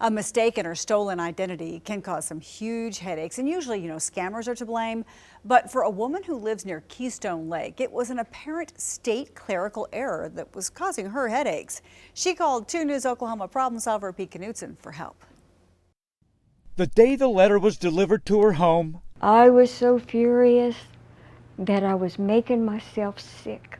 A mistaken or stolen identity can cause some huge headaches, and usually, scammers are to blame. But for a woman who lives near Keystone Lake, it was an apparent state clerical error that was causing her headaches. She called 2 News Oklahoma problem solver Pete Knutson for help. The day the letter was delivered to her home, I was so furious that I was making myself sick.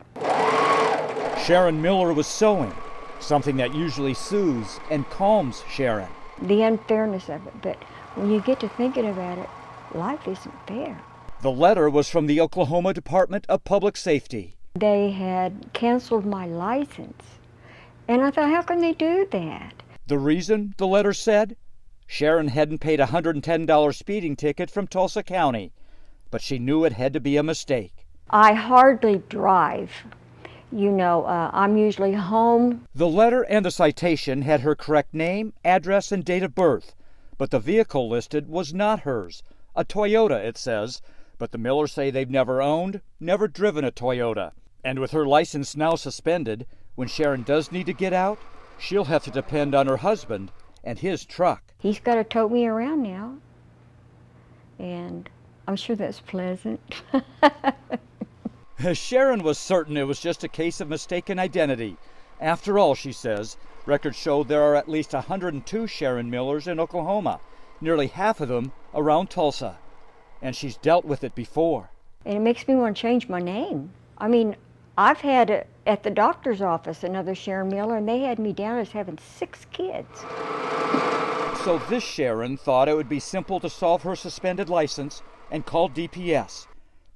Sharon Miller was sewing, something that usually soothes and calms Sharon. The unfairness of it, but when you get to thinking about it, life isn't fair. The letter was from the Oklahoma Department of Public Safety. They had canceled my license, and I thought, how can they do that? The reason, the letter said? Sharon hadn't paid a $110 speeding ticket from Tulsa County, but she knew it had to be a mistake. I hardly drive. I'm usually home. The letter and the citation had her correct name, address, and date of birth, but the vehicle listed was not hers. A Toyota, it says, but the Millers say they've never owned, never driven a Toyota. And with her license now suspended, when Sharon does need to get out, she'll have to depend on her husband and his truck. He's got to tote me around now, and I'm sure that's pleasant. Sharon was certain it was just a case of mistaken identity. After all, she says, records show there are at least 102 Sharon Millers in Oklahoma, nearly half of them around Tulsa. And she's dealt with it before. And it makes me want to change my name. I've had at the doctor's office another Sharon Miller, and they had me down as having 6 kids. So this Sharon thought it would be simple to solve her suspended license and call DPS.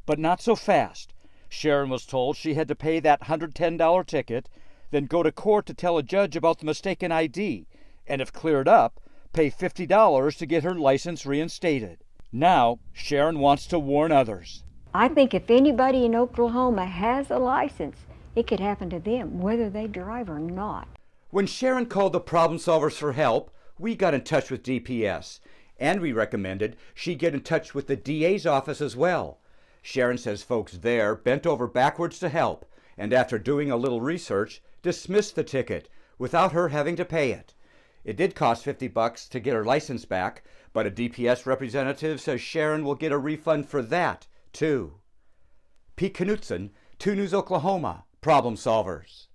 But not so fast. Sharon was told she had to pay that $110 ticket, then go to court to tell a judge about the mistaken ID, and if cleared up, pay $50 to get her license reinstated. Now, Sharon wants to warn others. I think if anybody in Oklahoma has a license, it could happen to them, whether they drive or not. When Sharon called the problem solvers for help, we got in touch with DPS, and we recommended she get in touch with the DA's office as well. Sharon says folks there bent over backwards to help, and after doing a little research, dismissed the ticket without her having to pay it. It did cost $50 to get her license back, but a DPS representative says Sharon will get a refund for that, too. Pete Knutson, 2 News Oklahoma, Problem Solvers.